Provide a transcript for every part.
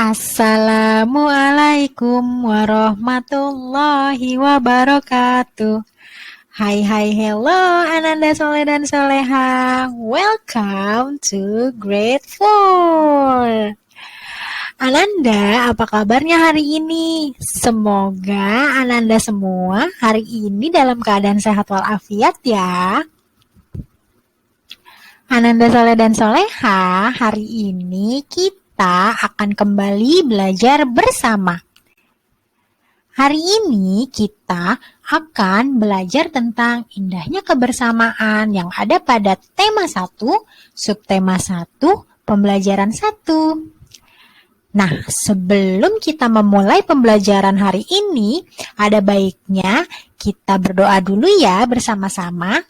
Assalamualaikum warahmatullahi wabarakatuh. Hai hai hello Ananda Soleh dan Soleha. Welcome to Grade 4. Ananda, apa kabarnya hari ini? Semoga Ananda semua hari ini dalam keadaan sehat walafiat ya. Ananda Soleh dan Soleha, hari ini kita akan kembali belajar bersama. Hari ini kita akan belajar tentang indahnya kebersamaan yang ada pada tema 1, subtema 1, pembelajaran 1. Nah, sebelum kita memulai pembelajaran hari ini, ada baiknya kita berdoa dulu ya bersama-sama.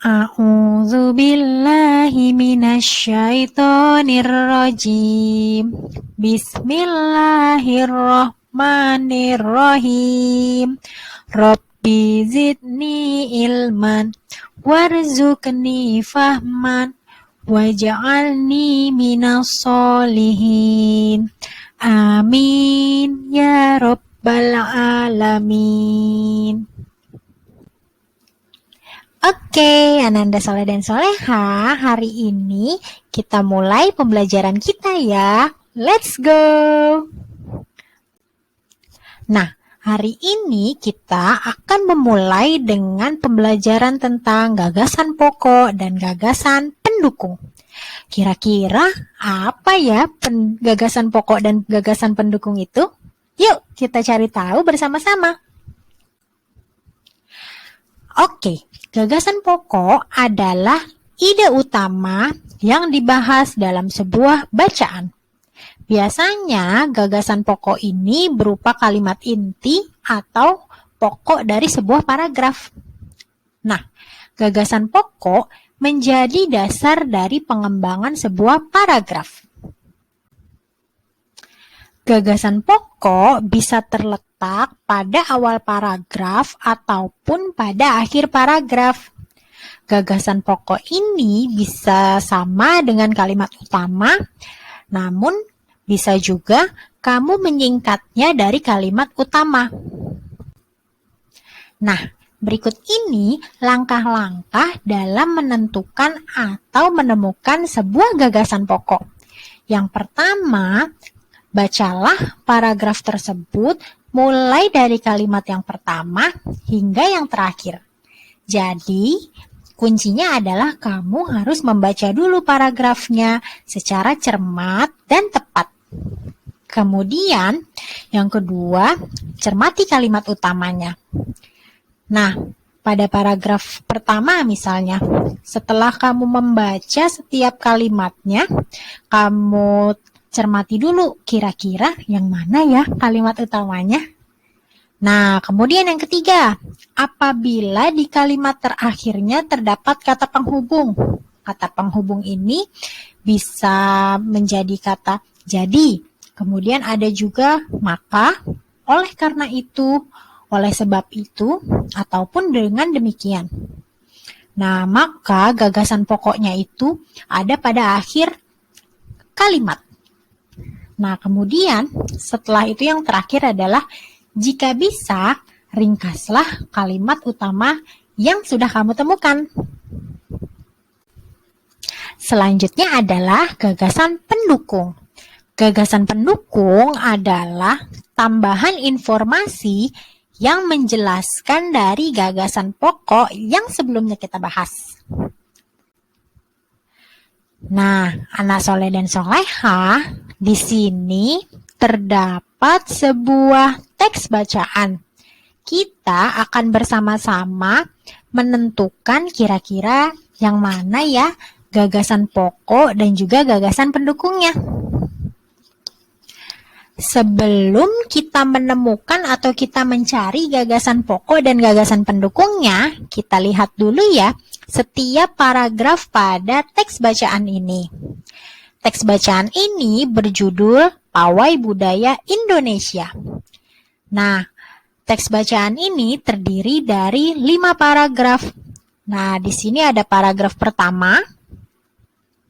A'udzu billahi minasyaitonir rajim. Bismillahirrahmanirrahim. Rabbi zidni ilman warzuqni fahman waj'alni minas sholihin. Amin ya rabbal alamin. Oke, Ananda Soleh dan Soleha, hari ini kita mulai pembelajaran kita ya. Let's go! Nah, hari ini kita akan memulai dengan pembelajaran tentang gagasan pokok dan gagasan pendukung. Kira-kira apa ya gagasan pokok dan gagasan pendukung itu? Yuk, kita cari tahu bersama-sama. Oke. Gagasan pokok adalah ide utama yang dibahas dalam sebuah bacaan. Biasanya gagasan pokok ini berupa kalimat inti atau pokok dari sebuah paragraf. Nah, gagasan pokok menjadi dasar dari pengembangan sebuah paragraf. Gagasan pokok bisa terletak pada awal paragraf ataupun pada akhir paragraf. Gagasan pokok ini bisa sama dengan kalimat utama, namun bisa juga kamu menyingkatnya dari kalimat utama. Nah, berikut ini langkah-langkah dalam menentukan atau menemukan sebuah gagasan pokok. Yang pertama, bacalah paragraf tersebut mulai dari kalimat yang pertama hingga yang terakhir. Jadi, kuncinya adalah kamu harus membaca dulu paragrafnya secara cermat dan tepat. Kemudian, yang kedua, cermati kalimat utamanya. Nah, pada paragraf pertama misalnya, setelah kamu membaca setiap kalimatnya, kamu cermati dulu kira-kira yang mana ya kalimat utamanya. Nah, kemudian yang ketiga, apabila di kalimat terakhirnya terdapat kata penghubung. Kata penghubung ini bisa menjadi kata jadi. Kemudian ada juga maka, oleh karena itu, oleh sebab itu, ataupun dengan demikian. Nah, maka gagasan pokoknya itu ada pada akhir kalimat. Nah, kemudian setelah itu yang terakhir adalah jika bisa, ringkaslah kalimat utama yang sudah kamu temukan. Selanjutnya adalah gagasan pendukung. Gagasan pendukung adalah tambahan informasi yang menjelaskan dari gagasan pokok yang sebelumnya kita bahas. Nah, anak soleh dan soleha, di sini terdapat sebuah teks bacaan. Kita akan bersama-sama menentukan kira-kira yang mana ya gagasan pokok dan juga gagasan pendukungnya. Sebelum kita menemukan atau kita mencari gagasan pokok dan gagasan pendukungnya, kita lihat dulu ya setiap paragraf pada teks bacaan ini. Teks bacaan ini berjudul Pawai Budaya Indonesia. Nah, teks bacaan ini terdiri dari 5 paragraf. Nah, di sini ada paragraf pertama,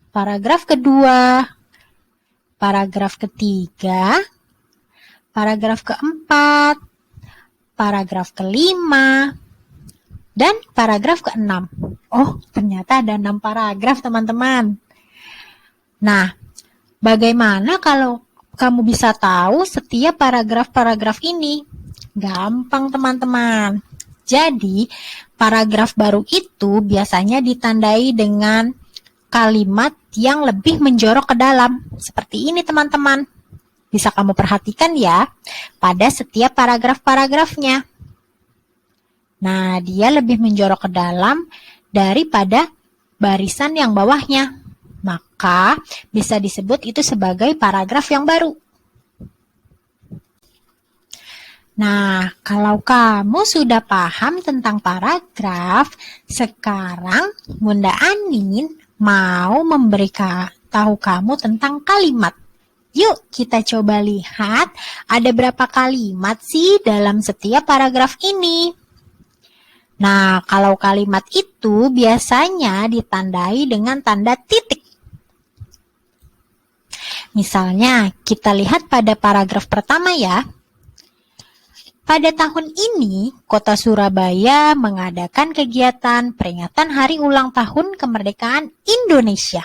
paragraf kedua, paragraf ketiga, paragraf keempat, paragraf kelima, dan paragraf keenam. Oh, ternyata ada 6 paragraf, teman-teman. Nah, bagaimana kalau kamu bisa tahu setiap paragraf-paragraf ini? Gampang, teman-teman. Jadi, paragraf baru itu biasanya ditandai dengan kalimat yang lebih menjorok ke dalam. Seperti ini, teman-teman. Bisa kamu perhatikan ya, pada setiap paragraf-paragrafnya. Nah, dia lebih menjorok ke dalam daripada barisan yang bawahnya. Maka, bisa disebut itu sebagai paragraf yang baru. Nah, kalau kamu sudah paham tentang paragraf, sekarang Bunda Anin mau tahu kamu tentang kalimat. Yuk, kita coba lihat ada berapa kalimat sih dalam setiap paragraf ini. Nah, kalau kalimat itu biasanya ditandai dengan tanda titik. Misalnya, kita lihat pada paragraf pertama ya. Pada tahun ini, Kota Surabaya mengadakan kegiatan peringatan Hari Ulang Tahun Kemerdekaan Indonesia.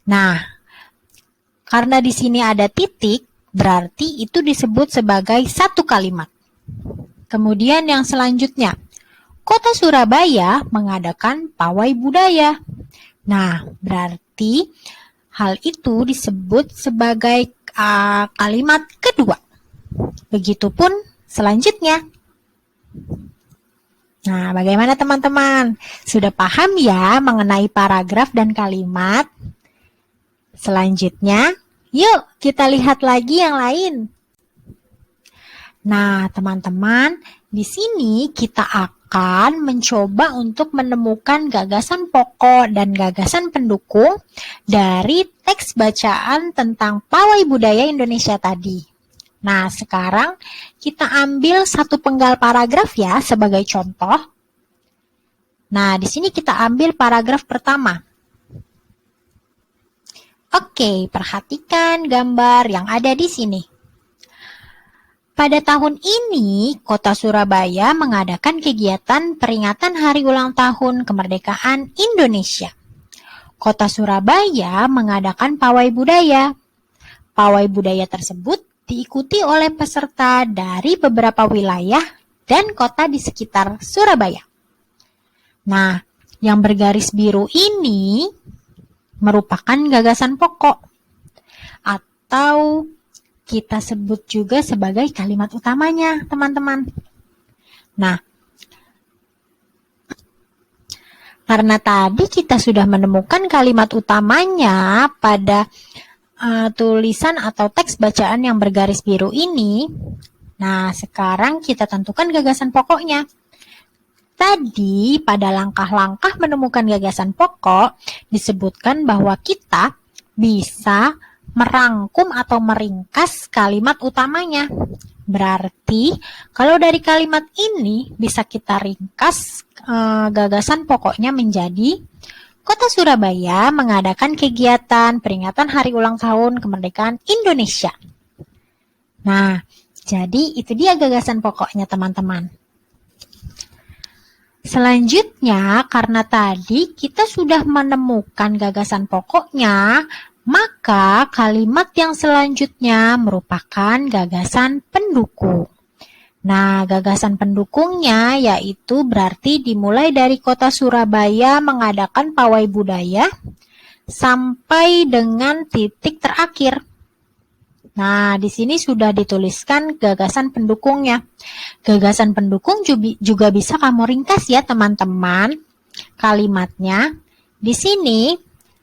Nah, karena di sini ada titik, berarti itu disebut sebagai satu kalimat. Kemudian yang selanjutnya, Kota Surabaya mengadakan pawai budaya. Nah, berarti hal itu disebut sebagai kalimat kedua. Begitupun selanjutnya. Nah, bagaimana teman-teman? Sudah paham ya mengenai paragraf dan kalimat? Selanjutnya, yuk kita lihat lagi yang lain. Nah, teman-teman, di sini kita akan mencoba untuk menemukan gagasan pokok dan gagasan pendukung dari teks bacaan tentang pawai budaya Indonesia tadi. Nah, sekarang kita ambil satu penggal paragraf ya sebagai contoh. Nah, di sini kita ambil paragraf pertama. Oke, perhatikan gambar yang ada di sini. Pada tahun ini, Kota Surabaya mengadakan kegiatan peringatan Hari Ulang Tahun Kemerdekaan Indonesia. Kota Surabaya mengadakan pawai budaya. Pawai budaya tersebut diikuti oleh peserta dari beberapa wilayah dan kota di sekitar Surabaya. Nah, yang bergaris biru ini merupakan gagasan pokok atau kita sebut juga sebagai kalimat utamanya, teman-teman. Nah, karena tadi kita sudah menemukan kalimat utamanya pada tulisan atau teks bacaan yang bergaris biru ini, nah sekarang kita tentukan gagasan pokoknya. Tadi pada langkah-langkah menemukan gagasan pokok disebutkan bahwa kita bisa merangkum atau meringkas kalimat utamanya. Berarti kalau dari kalimat ini bisa kita ringkas gagasan pokoknya menjadi Kota Surabaya mengadakan kegiatan peringatan Hari Ulang Tahun Kemerdekaan Indonesia. Nah, jadi itu dia gagasan pokoknya teman-teman. Selanjutnya, karena tadi kita sudah menemukan gagasan pokoknya, maka kalimat yang selanjutnya merupakan gagasan pendukung. Nah, gagasan pendukungnya yaitu berarti dimulai dari Kota Surabaya mengadakan pawai budaya sampai dengan titik terakhir. Nah, di sini sudah dituliskan gagasan pendukungnya. Gagasan pendukung juga bisa kamu ringkas ya, teman-teman. Kalimatnya di sini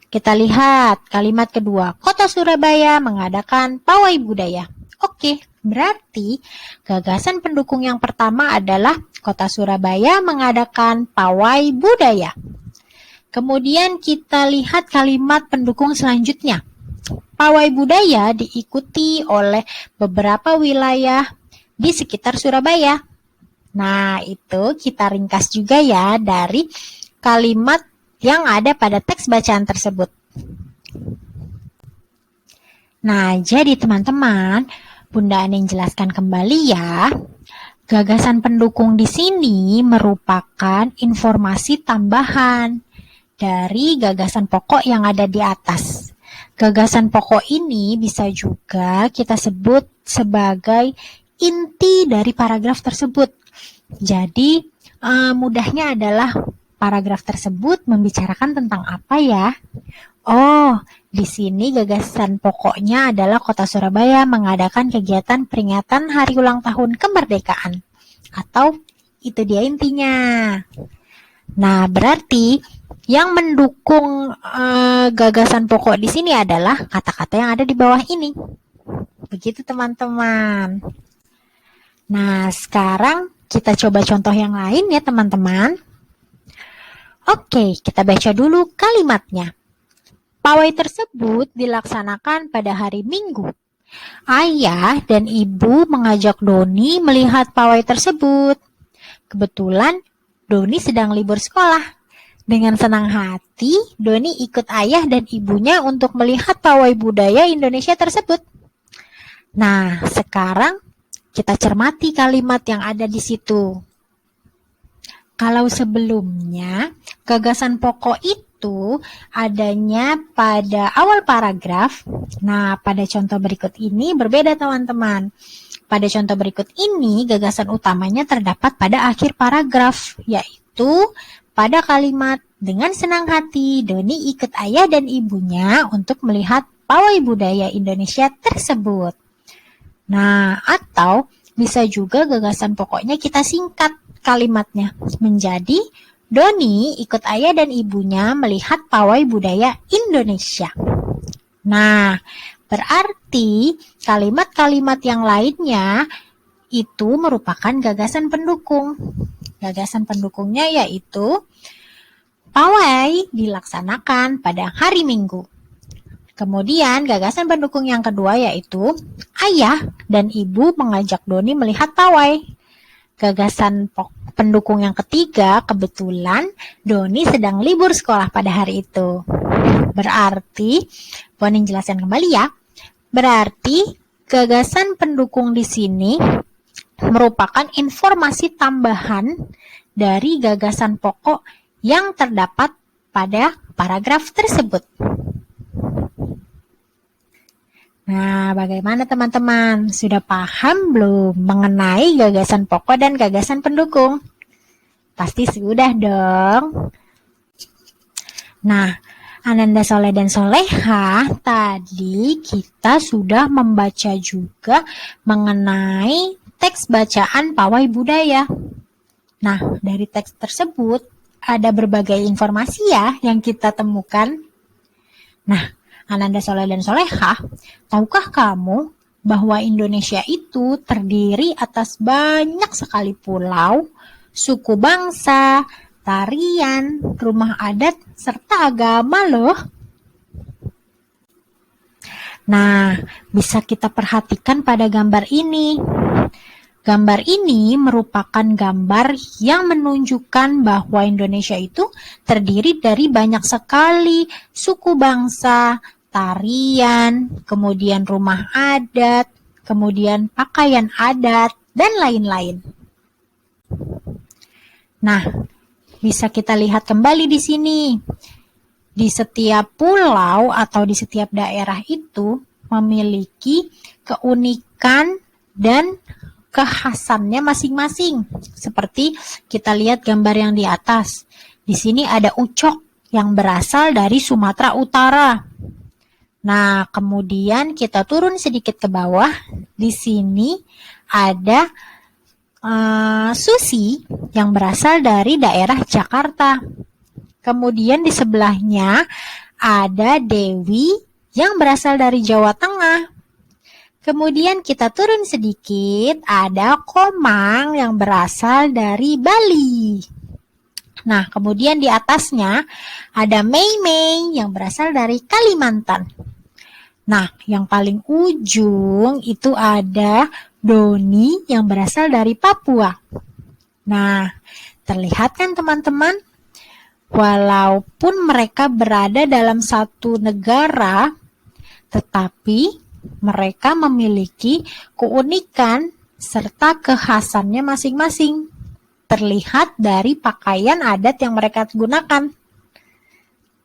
kita lihat kalimat kedua, Kota Surabaya mengadakan pawai budaya. Oke, berarti gagasan pendukung yang pertama adalah Kota Surabaya mengadakan pawai budaya. Kemudian kita lihat kalimat pendukung selanjutnya. Pawai budaya diikuti oleh beberapa wilayah di sekitar Surabaya. Nah, itu kita ringkas juga ya dari kalimat yang ada pada teks bacaan tersebut. Nah, jadi teman-teman, Bunda Aning jelaskan kembali ya. Gagasan pendukung di sini merupakan informasi tambahan dari gagasan pokok yang ada di atas. Gagasan pokok ini bisa juga kita sebut sebagai inti dari paragraf tersebut. Jadi, mudahnya adalah paragraf tersebut membicarakan tentang apa ya? Oh, di sini gagasan pokoknya adalah Kota Surabaya mengadakan kegiatan peringatan Hari Ulang Tahun Kemerdekaan. Atau itu dia intinya. Nah, berarti yang mendukung gagasan pokok di sini adalah kata-kata yang ada di bawah ini. Begitu teman-teman. Nah, sekarang kita coba contoh yang lain ya teman-teman. Oke, kita baca dulu kalimatnya. Pawai tersebut dilaksanakan pada hari Minggu. Ayah dan ibu mengajak Doni melihat pawai tersebut. Kebetulan Doni sedang libur sekolah. Dengan senang hati, Doni ikut ayah dan ibunya untuk melihat pawai budaya Indonesia tersebut. Nah, sekarang kita cermati kalimat yang ada di situ. Kalau sebelumnya, gagasan pokok itu adanya pada awal paragraf. Nah, pada contoh berikut ini berbeda teman-teman. Pada contoh berikut ini, gagasan utamanya terdapat pada akhir paragraf, yaitu pada kalimat dengan senang hati, Doni ikut ayah dan ibunya untuk melihat pawai budaya Indonesia tersebut. Nah, atau bisa juga gagasan pokoknya kita singkat kalimatnya menjadi Doni ikut ayah dan ibunya melihat pawai budaya Indonesia. Nah, berarti kalimat-kalimat yang lainnya itu merupakan gagasan pendukung. Gagasan pendukungnya yaitu pawai dilaksanakan pada hari Minggu. Kemudian gagasan pendukung yang kedua yaitu ayah dan ibu mengajak Doni melihat pawai. Gagasan pendukung yang ketiga, kebetulan Doni sedang libur sekolah pada hari itu. Berarti, Bonin jelaskan kembali ya. Berarti gagasan pendukung di sini merupakan informasi tambahan dari gagasan pokok yang terdapat pada paragraf tersebut. Nah, bagaimana teman-teman? Sudah paham belum mengenai gagasan pokok dan gagasan pendukung? Pasti sudah dong. Nah, Ananda Soleh dan Soleha, tadi kita sudah membaca juga mengenai teks bacaan pawai budaya. Nah, dari teks tersebut ada berbagai informasi ya yang kita temukan. Nah, Ananda Soleh dan Soleha, tahukah kamu bahwa Indonesia itu terdiri atas banyak sekali pulau, suku bangsa, tarian, rumah adat, serta agama loh. Nah, bisa kita perhatikan pada gambar ini. Gambar ini merupakan gambar yang menunjukkan bahwa Indonesia itu terdiri dari banyak sekali suku bangsa, tarian, kemudian rumah adat, kemudian pakaian adat, dan lain-lain. Nah, bisa kita lihat kembali di sini. Di setiap pulau atau di setiap daerah itu memiliki keunikan dan kekhasannya masing-masing. Seperti kita lihat gambar yang di atas. Di sini ada ucok yang berasal dari Sumatera Utara. Nah, kemudian kita turun sedikit ke bawah. Di sini ada Susi yang berasal dari daerah Jakarta. Kemudian di sebelahnya ada Dewi yang berasal dari Jawa Tengah. Kemudian kita turun sedikit, ada Komang yang berasal dari Bali. Nah, kemudian di atasnya ada Mei yang berasal dari Kalimantan. Nah, yang paling ujung itu ada Doni yang berasal dari Papua. Nah, terlihat kan teman-teman? Walaupun mereka berada dalam satu negara, tetapi Mereka memiliki keunikan serta kekhasannya masing-masing. Terlihat dari pakaian adat yang mereka gunakan.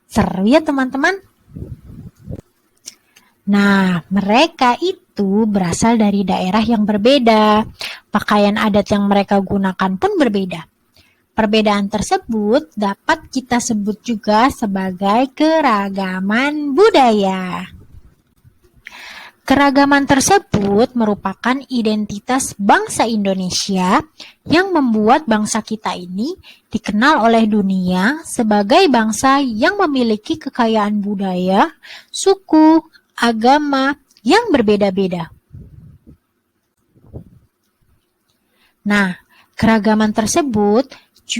Seru ya teman-teman? Nah, mereka itu berasal dari daerah yang berbeda. Pakaian adat yang mereka gunakan pun berbeda. Perbedaan tersebut dapat kita sebut juga sebagai keragaman budaya. Keragaman tersebut merupakan identitas bangsa Indonesia yang membuat bangsa kita ini dikenal oleh dunia sebagai bangsa yang memiliki kekayaan budaya, suku, agama yang berbeda-beda. Nah, keragaman tersebut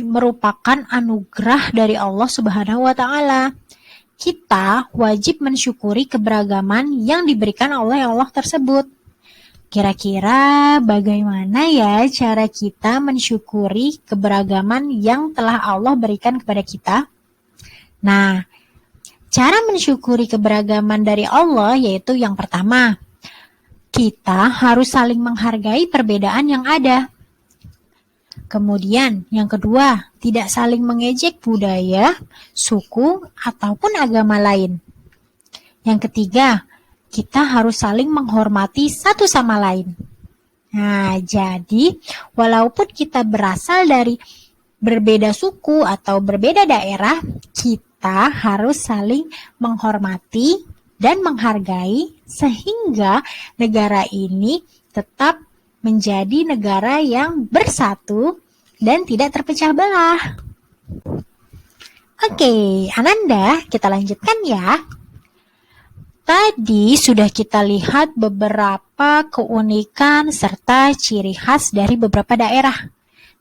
merupakan anugerah dari Allah Subhanahu wa Ta'ala. Kita wajib mensyukuri keberagaman yang diberikan oleh Allah tersebut. Kira-kira bagaimana ya cara kita mensyukuri keberagaman yang telah Allah berikan kepada kita? Nah, cara mensyukuri keberagaman dari Allah yaitu yang pertama, kita harus saling menghargai perbedaan yang ada. Kemudian, yang kedua, tidak saling mengejek budaya, suku, ataupun agama lain. Yang ketiga, kita harus saling menghormati satu sama lain. Nah, jadi walaupun kita berasal dari berbeda suku atau berbeda daerah, kita harus saling menghormati dan menghargai sehingga negara ini tetap menjadi negara yang bersatu dan tidak terpecah belah. Oke, Ananda, kita lanjutkan ya. Tadi sudah kita lihat beberapa keunikan serta ciri khas dari beberapa daerah.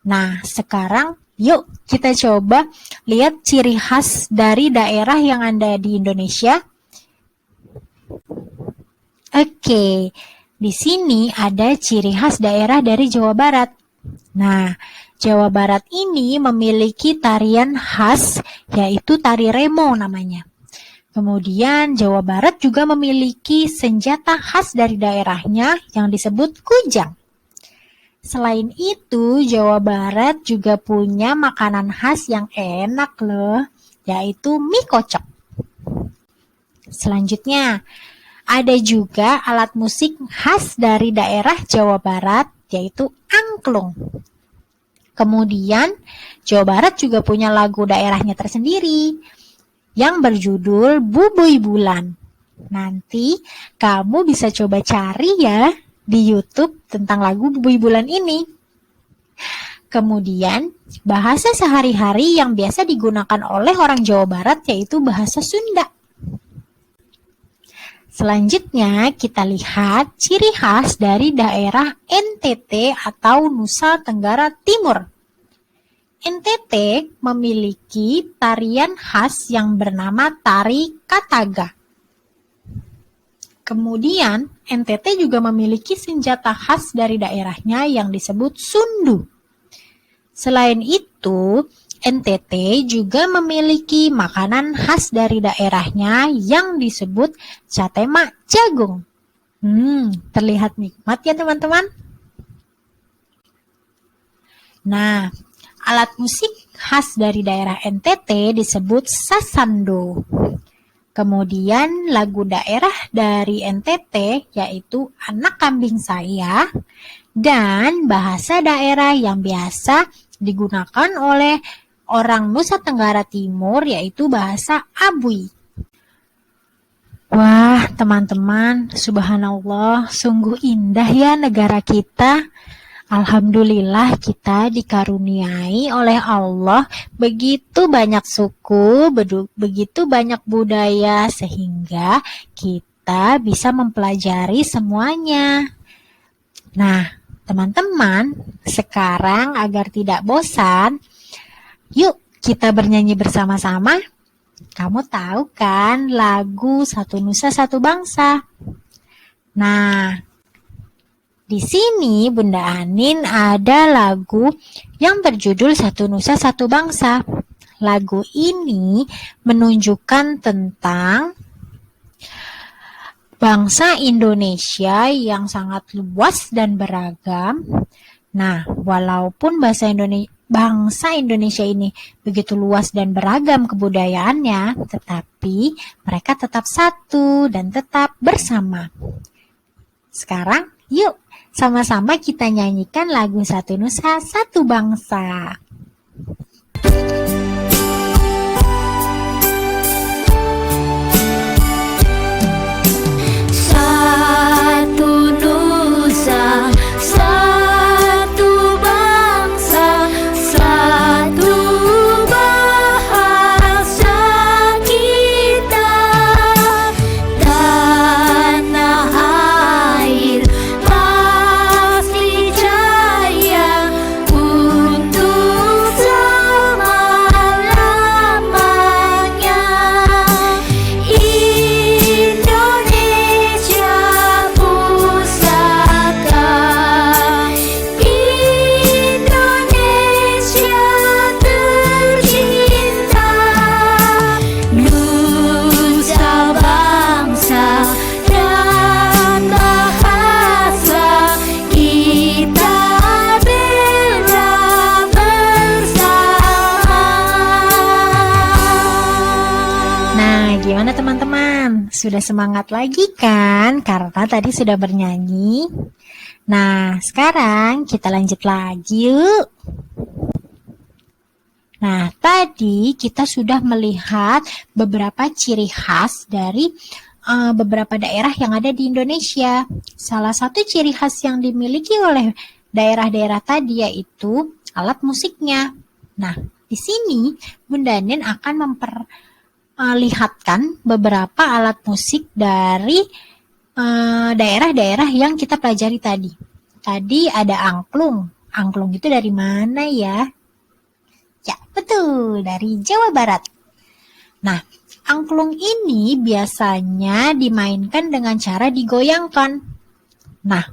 Nah, sekarang yuk kita coba lihat ciri khas dari daerah yang ada di Indonesia. Oke, di sini ada ciri khas daerah dari Jawa Barat. Nah, Jawa Barat ini memiliki tarian khas, yaitu tari remo namanya. Kemudian Jawa Barat juga memiliki senjata khas dari daerahnya yang disebut kujang. Selain itu, Jawa Barat juga punya makanan khas yang enak loh, yaitu mie kocok. Selanjutnya, ada juga alat musik khas dari daerah Jawa Barat, yaitu angklung. Kemudian, Jawa Barat juga punya lagu daerahnya tersendiri yang berjudul Bubuy Bulan. Nanti kamu bisa coba cari ya di YouTube tentang lagu Bubuy Bulan ini. Kemudian, bahasa sehari-hari yang biasa digunakan oleh orang Jawa Barat yaitu bahasa Sunda. Selanjutnya, kita lihat ciri khas dari daerah NTT atau Nusa Tenggara Timur. NTT memiliki tarian khas yang bernama tari Kataga. Kemudian, NTT juga memiliki senjata khas dari daerahnya yang disebut sundu. Selain itu, NTT juga memiliki makanan khas dari daerahnya yang disebut sate mak jagung. Terlihat nikmat ya teman-teman. Nah, alat musik khas dari daerah NTT disebut sasando. Kemudian lagu daerah dari NTT yaitu Anak Kambing Saya dan bahasa daerah yang biasa digunakan oleh orang Nusa Tenggara Timur yaitu bahasa Abui. Wah, teman-teman, subhanallah, sungguh indah ya negara kita. Alhamdulillah kita dikaruniai oleh Allah begitu banyak suku, begitu banyak budaya sehingga kita bisa mempelajari semuanya. Nah, teman-teman, sekarang agar tidak bosan, yuk kita bernyanyi bersama-sama. Kamu tahu kan lagu Satu Nusa Satu Bangsa? Nah, di sini Bunda Anin ada lagu yang berjudul Satu Nusa Satu Bangsa. Lagu ini menunjukkan tentang bangsa Indonesia yang sangat luas dan beragam. Nah, walaupun bangsa Indonesia ini begitu luas dan beragam kebudayaannya, tetapi mereka tetap satu dan tetap bersama. Sekarang, yuk sama-sama kita nyanyikan lagu Satu Nusa, Satu Bangsa. Satu nusa, satu bangsa, satu bahasa kita. Tanah air pasti jaya untuk selama-lamanya. Indonesia pusaka, Indonesia tercinta, nusa bangsa dan bahasa kita bela bersama. Nah, gimana teman-teman? Sudah semangat lagi kan? Karena tadi sudah bernyanyi. Nah, sekarang kita lanjut lagi yuk. Nah, tadi kita sudah melihat beberapa ciri khas dari beberapa daerah yang ada di Indonesia. Salah satu ciri khas yang dimiliki oleh daerah-daerah tadi yaitu alat musiknya. Nah, di sini Bunda Nen akan memperlihatkan beberapa alat musik dari daerah-daerah yang kita pelajari tadi. Tadi ada angklung. Angklung itu dari mana ya? Ya, betul, dari Jawa Barat. Nah, angklung ini biasanya dimainkan dengan cara digoyangkan. Nah,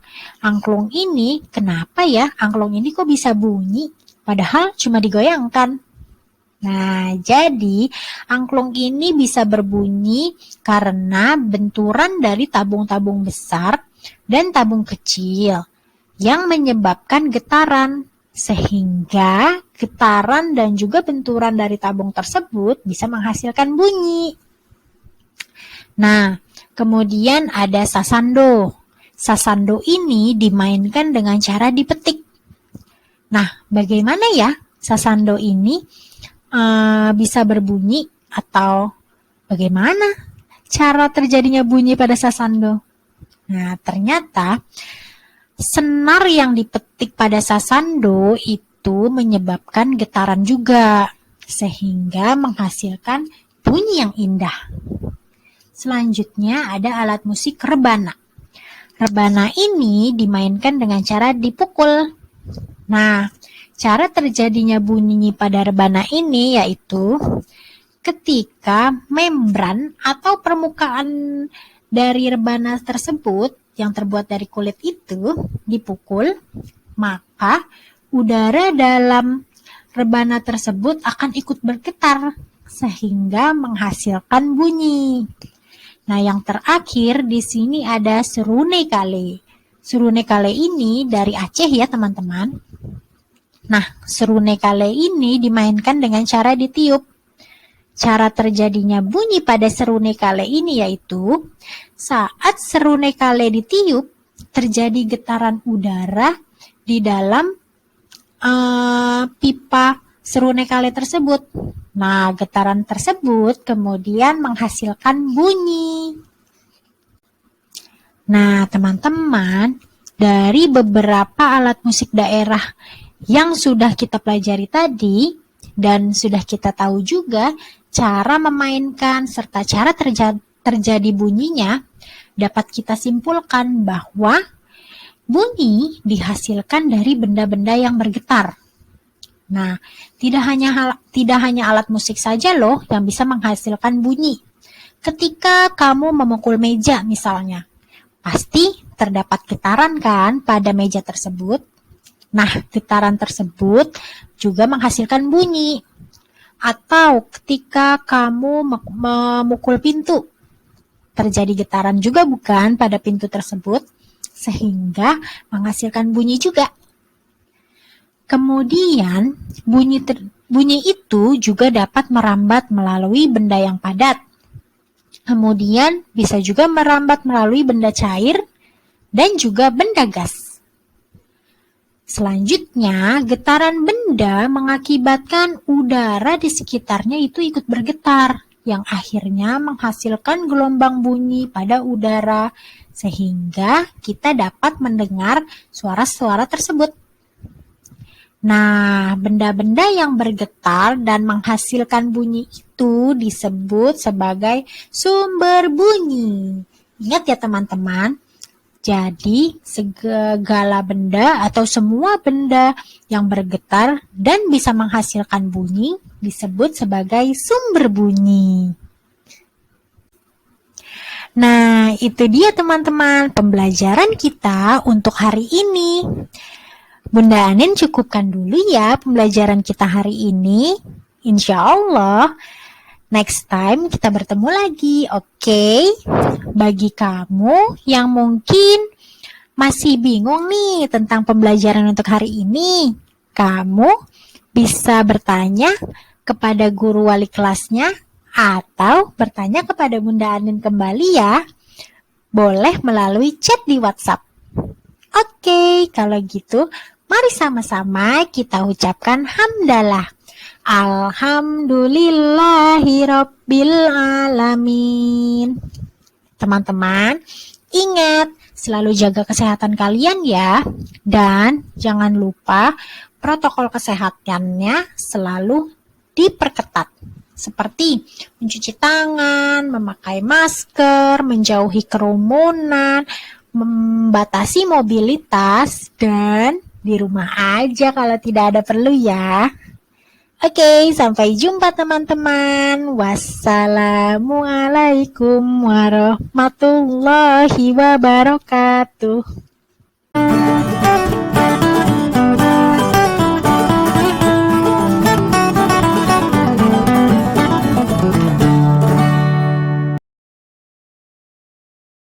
angklung ini kenapa ya angklung ini kok bisa bunyi? Padahal cuma digoyangkan. Nah, jadi angklung ini bisa berbunyi karena benturan dari tabung-tabung besar dan tabung kecil yang menyebabkan getaran. Sehingga getaran dan juga benturan dari tabung tersebut bisa menghasilkan bunyi. Nah, kemudian ada sasando. Sasando ini dimainkan dengan cara dipetik. Nah, bagaimana ya sasando ini bisa berbunyi atau bagaimana cara terjadinya bunyi pada sasando? Nah, ternyata senar yang dipetik pada sasando itu menyebabkan getaran juga, sehingga menghasilkan bunyi yang indah. Selanjutnya ada alat musik rebana. Rebana ini dimainkan dengan cara dipukul. Nah, cara terjadinya bunyi pada rebana ini yaitu ketika membran atau permukaan dari rebana tersebut yang terbuat dari kulit itu dipukul, maka udara dalam rebana tersebut akan ikut bergetar sehingga menghasilkan bunyi. Nah, yang terakhir di sini ada serune kale. Serune kale ini dari Aceh ya, teman-teman. Nah, serune kale ini dimainkan dengan cara ditiup. Cara terjadinya bunyi pada serune kale ini yaitu saat serune kale ditiup, terjadi getaran udara di dalam pipa serune kale tersebut. Nah, getaran tersebut kemudian menghasilkan bunyi. Nah, teman-teman, dari beberapa alat musik daerah yang sudah kita pelajari tadi dan sudah kita tahu juga cara memainkan serta cara terjadi bunyinya, dapat kita simpulkan bahwa bunyi dihasilkan dari benda-benda yang bergetar. Nah, tidak hanya alat musik saja loh yang bisa menghasilkan bunyi. Ketika kamu memukul meja misalnya, pasti terdapat getaran kan pada meja tersebut. Nah, getaran tersebut juga menghasilkan bunyi. Atau ketika kamu memukul pintu, terjadi getaran juga bukan pada pintu tersebut, sehingga menghasilkan bunyi juga. Kemudian, bunyi itu juga dapat merambat melalui benda yang padat. Kemudian, bisa juga merambat melalui benda cair dan juga benda gas. Selanjutnya, getaran benda mengakibatkan udara di sekitarnya itu ikut bergetar, yang akhirnya menghasilkan gelombang bunyi pada udara, sehingga kita dapat mendengar suara-suara tersebut. Nah, benda-benda yang bergetar dan menghasilkan bunyi itu disebut sebagai sumber bunyi. Ingat ya teman-teman, jadi segala benda atau semua benda yang bergetar dan bisa menghasilkan bunyi disebut sebagai sumber bunyi. Nah, itu dia teman-teman pembelajaran kita untuk hari ini. Bunda Anin cukupkan dulu ya pembelajaran kita hari ini. Insya Allah next time kita bertemu lagi, oke? Bagi kamu yang mungkin masih bingung nih tentang pembelajaran untuk hari ini, kamu bisa bertanya kepada guru wali kelasnya atau bertanya kepada Bunda Anin kembali ya. Boleh melalui chat di WhatsApp. Oke, kalau gitu mari sama-sama kita ucapkan hamdalah. Alhamdulillahirabbil alamin. Teman-teman, ingat selalu jaga kesehatan kalian ya. Dan jangan lupa protokol kesehatannya selalu diperketat. Seperti mencuci tangan, memakai masker, menjauhi kerumunan, membatasi mobilitas, dan di rumah aja kalau tidak ada perlu ya. Oke, sampai jumpa teman-teman. Wassalamualaikum warahmatullahi wabarakatuh.